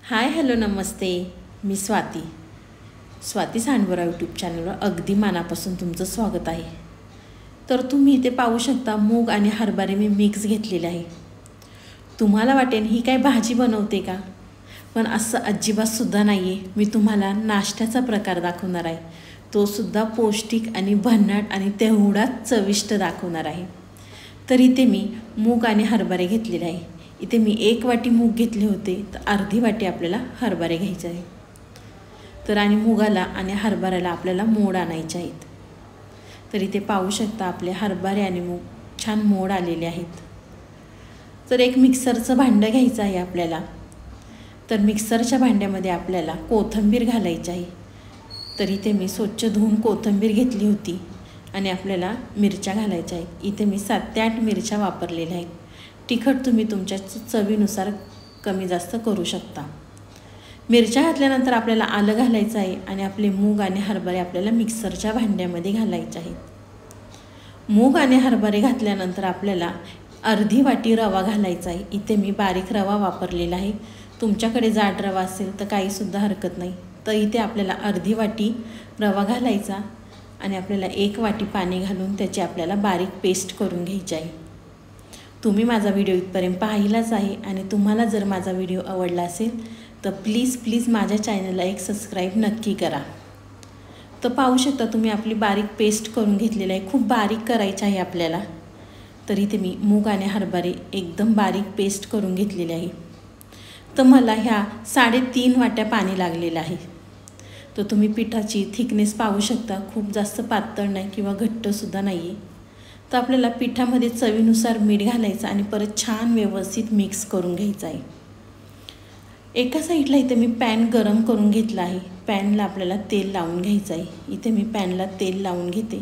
Hi hello नमस्ते. मी Swati सांडवरा YouTube चॅनलवर अगदी मनापासून तुमचं स्वागत आहे. तर तुम्ही इथे पाहू शकता मूग आणि हरभरे मी मिक्स घेतलेले आहे. तुम्हाला वाटेल ही काय भाजी बनवते का, पण असं अजिबातसुद्धा नाही आहे. मी तुम्हाला नाश्त्याचा प्रकार दाखवणार आहे, तो सुद्धा पौष्टिक आणि भन्नाट आणि तेवढाच चविष्ट दाखवणार आहे. तर इथे मी मूग आणि हरभरे घेतलेले आहे. इथे मी 1 वाटी मूग घेतले होते, तर अर्धी वाटी आपल्याला हरभरे घ्यायचे आहे. तर आणि मुगाला आणि हरभऱ्याला आपल्याला मोड आणायचे आहेत. तर इथे पाहू शकता आपले हरभरे आणि मूग छान मोड आलेले आहेत. तर एक मिक्सरचं भांडं घ्यायचं आहे आपल्याला. तर मिक्सरच्या भांड्यामध्ये आपल्याला कोथिंबीर घालायची आहे. तर इथे मी स्वच्छ धुवून कोथिंबीर घेतली होती आणि आपल्याला मिरच्या घालायच्या आहेत. इथे मी 7 ते 8 मिरच्या वापरलेल्या आहेत. तिखट तुम्ही तुमच्या चवीनुसार कमी जास्त करू शकता. मिरच्या घातल्यानंतर आपल्याला आलं घालायचं आहे आणि आपले मूग आणि हरभरे आपल्याला मिक्सरच्या भांड्यामध्ये घालायचे आहेत. मूग आणि हरभरे घातल्यानंतर आपल्याला अर्धी वाटी रवा घालायचा आहे. इथे मी बारीक रवा वापरलेला आहे. तुमच्याकडे जाड रवा असेल तर काहीसुद्धा हरकत नाही. तर इथे आपल्याला अर्धी वाटी रवा घालायचा आणि आपल्याला 1 वाटी पाणी घालून त्याची आपल्याला बारीक पेस्ट करून घ्यायची आहे. तुम्ही माझा व्हिडिओ इथपर्यंत पाहिलाच आहे आणि तुम्हाला जर माझा व्हिडिओ आवडला असेल तर प्लीज माझ्या चॅनलला एक सबस्क्राईब नक्की करा. तर पाहू शकता तुम्ही आपली बारीक पेस्ट करून घेतलेली आहे. खूप बारीक करायची आहे आपल्याला. तर इथे मी मूग आणि हरभरे एकदम बारीक पेस्ट करून घेतलेले आहे. तर मला ह्या 3.5 वाट्या पाणी लागलेलं आहे. तर तुम्ही पिठाची थिकनेस पाहू शकता. खूप जास्त पातळ नाही किंवा घट्टसुद्धा नाही आहे. तर आपल्याला पिठामध्ये चवीनुसार मीठ घालायचं आणि परत छान व्यवस्थित मिक्स करून घ्यायचं आहे. एका साईडला इथे मी पॅन गरम करून घेतला आहे. पॅनला आपल्याला तेल लावून घ्यायचं आहे. इथे मी पॅनला तेल लावून घेते.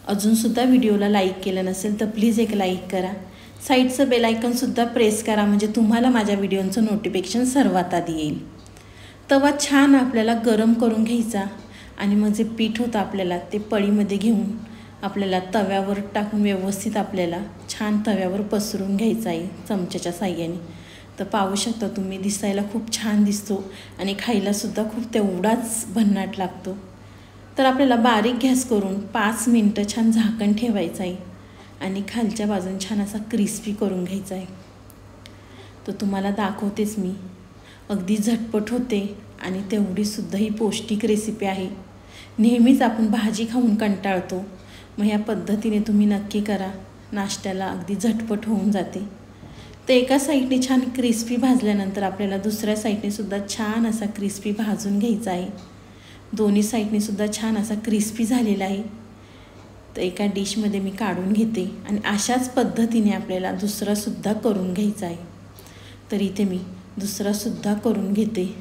अजूनसुद्धा व्हिडिओला लाईक केलं नसेल तर प्लीज एक लाईक करा. साईडचं बेल आयकॉनसुद्धा प्रेस करा, म्हणजे तुम्हाला माझ्या व्हिडिओचं नोटिफिकेशन सर्वात आधी येईल. तवा छान आपल्याला गरम करून घ्यायचा आणि मग जे पीठ होतं आपल्याला ते पळीमध्ये घेऊन आपल्याला तव्यावर टाकून व्यवस्थित आपल्याला छान तव्यावर पसरून घ्यायचं आहे चमच्याच्या साहाय्याने. तर पाहू शकता तुम्ही, दिसायला खूप छान दिसतो आणि खायलासुद्धा खूप तेवढाच भन्नाट लागतो. तर आपल्याला बारीक गॅस करून 5 मिनटं छान झाकण ठेवायचं आहे आणि खालच्या बाजून छान असा क्रिस्पी करून घ्यायचा आहे. तर तुम्हाला दाखवतेच मी. अगदी झटपट होते आणि तेवढीसुद्धा ही पौष्टिक रेसिपी आहे. नेहमीच आपण भाजी खाऊन कंटाळतो, मग ह्या पद्धतीने तुम्ही नक्की करा. नाश्त्याला अगदी झटपट होऊन जाते. तर एका साईडने छान क्रिस्पी भाजल्यानंतर आपल्याला दुसऱ्या साईडने सुद्धा छान असा क्रिस्पी भाजून घ्यायचा आहे. दोन्ही साईडने सुद्धा छान असा क्रिस्पी झालेला आहे. तर एका डिशमध्ये मी काढून घेते आणि अशाच पद्धतीने आपल्याला दुसरासुद्धा करून घ्यायचा आहे. तर इथे मी दुसरासुद्धा करून घेते.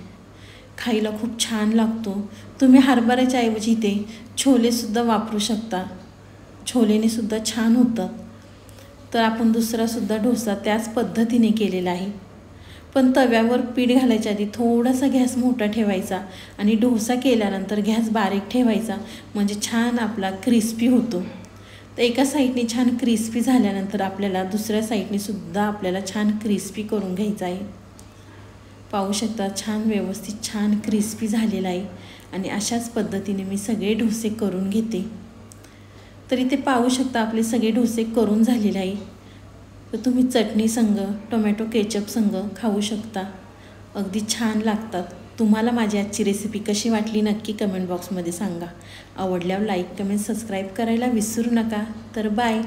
खायला खूप छान लागतो. तुम्ही हरभऱ्याच्या ऐवजी इथे छोलेसुद्धा वापरू शकता. छोलेने सुद्धा छान होतं. तर आपण दुसरासुद्धा डोसा त्याच पद्धतीने केलेला आहे. पण तव्यावर पीठ घालायच्या आधी थोडासा गॅस मोठा ठेवायचा आणि डोसा केल्यानंतर गॅस बारीक ठेवायचा, म्हणजे छान आपला क्रिस्पी होतो. तर एका साईडने छान क्रिस्पी झाल्यानंतर आपल्याला दुसऱ्या साईडने सुद्धा आपल्याला छान क्रिस्पी करून घ्यायचं आहे. पाहू शकता छान व्यवस्थित छान क्रिस्पी झालेला आहे आणि अशाच पद्धतीने मी सगळे डोसे करून घेते. तर इथे पाहू शकता आपले सगळे डोसे करून झालेले आहे. तर तुम्ही चटणी संग, टोमॅटो केचप संग खाऊ शकता. अगदी छान लागतात. तुम्हाला माझी आजची रेसिपी कशी वाटली नक्की कमेंट बॉक्समध्ये सांगा. आवडल्यावर लाईक, कमेंट, सबस्क्राईब करायला विसरू नका. तर बाय.